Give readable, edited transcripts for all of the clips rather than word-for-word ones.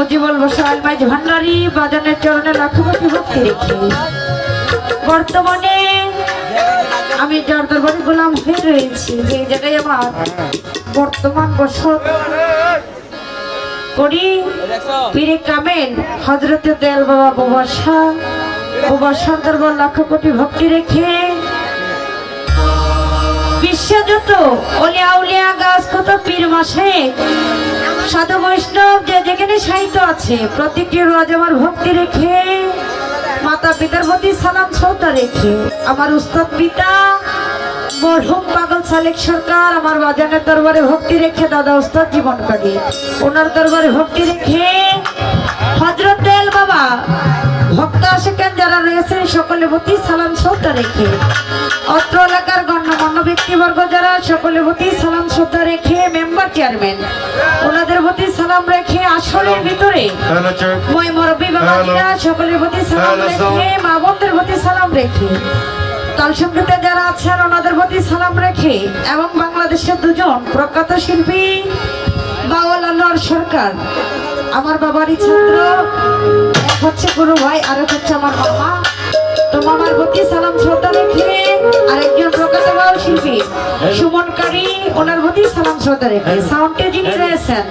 আজি বলবো সোহেল মাইজ ভান্ডারী বাজানের চরণে লাখো কোটি ভক্তি রেখে বর্তমানে আমি যার দরবারে গোলাম হয়ে রয়েছি, যে জায়গায় আমার বর্তমান বসত করি পীরে কামেল হযরতে দয়াল বাবা বাবা শাহ দরবার লাখো কোটি ভক্তি রেখে বিশ্বে যত ওলিয়া উলিয়া গাছ কত পীর মাসে সাধু বৈষ্ণব যে যেখানে সাহিত্য আছে প্রতিটি রোজ আমার ভক্তি রেখে মাতা পিতার প্রতি সালাম শ্রদ্ধা রেখে আমার উস্তাদ পিতা মরহুম পাগল সালেক সরকার আমার বাজানের দরবারে ভক্তি রেখে দাদা উস্তাদ জীবন কাটে ওনার দরবারে ভক্তি রেখে হযরত দয়াল বাবা ভক্ত আশিকান যারা রয়েছেন সকলে প্রতি সালাম শ্রদ্ধা রেখে অত্র এলাকার গণ্যমান্য ব্যক্তিবর্গ যারা সকলে প্রতি সালাম শ্রদ্ধা রেখে মেম্বার চেয়ারম্যান ওনাদের প্রতি সালাম রেখে আসরের ভিতরে মই মুরব্বি বাবাজিরা সকলের প্রতি সালাম রেখে মা বোনদের প্রতি সালাম রেখে তাল সংগীতে যারা আছেন ওনাদের প্রতি সালাম রেখে এবং বাংলাদেশের দুজন প্রখ্যাত শিল্পী বাউল আনোয়ার সরকার আমার বাবারই ছাত্র, এক হচ্ছে গুরু ভাই আর এক হচ্ছে আমার মামা, তো মামার প্রতি সালাম শ্রদ্ধা রেখে আরেকজন প্রখ্যাত বাউল শিল্পী সুমনকারী ওনার প্রতি সালাম শ্রদ্ধা রেখে সাউন্ডে যিনি রয়েছেন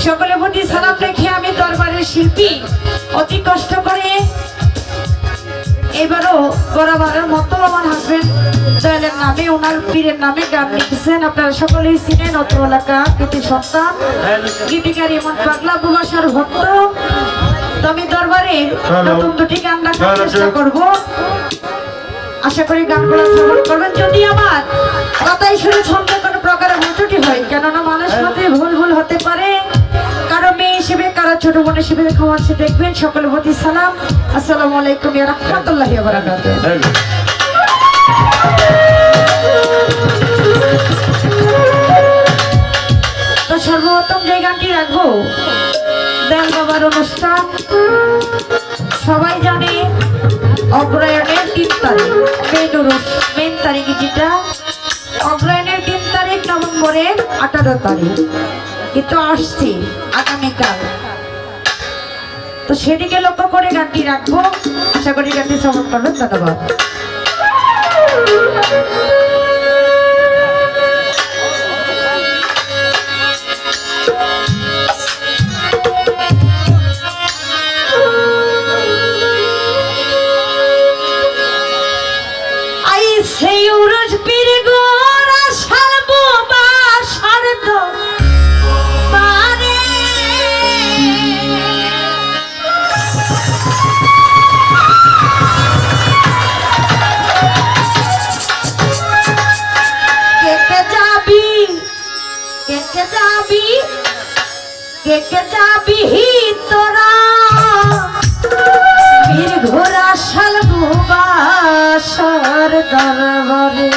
সকলের প্রতি সালাম রেখে আমি দরবারের শিল্পী অতি কষ্ট করে এবারও বরাবরের মতো আমার হাজবেন্ড দয়ালের নামে ওনার পীরের নামে গান লিখেছেন, আপনারা সকলেই চিনেন অত্র এলাকা কৃতি সন্তান গীতিকার ইমন পাগলা বুবাসার ভক্ত। তো আমি দরবারে নতুন দুটি গান রাখার চেষ্টা করবো, আশা করি গানগুলো শ্রবণ করবেন। যদি আমার কথাই শুনে ছন্দ কোনো প্রকারে ভুল ত্রুটি হয়, কেননা মানুষ মধ্যে ভুল হতে পারে, কারো মেয়ে হিসেবে কারো ছোট বোন হিসেবে ক্ষমা সে দেখবেন। সকলের প্রতি সালাম, আসসালামু আলাইকুম ওয়া রাহমাতুল্লাহি ওয়া বারাকাতুহু। তো সর্বপ্রথম যে গানটি রাখবো দয়াল বাবার অনুষ্ঠান সবাই জানে অগ্রহায়ণের 3 তারিখ মেন তারিখ, যেটা অগ্রহায়ণের 3 তারিখ নভেম্বরের 18 তারিখ কিন্তু আসছি আগামীকাল, তো সেদিকে লক্ষ্য করে গানটি রাখবো, আশা করি গানটি শ্রবণ করবেন। ধন্যবাদ। কে যাবি তোরা বীর ঘোড়া শালগু বাসার দরবারে,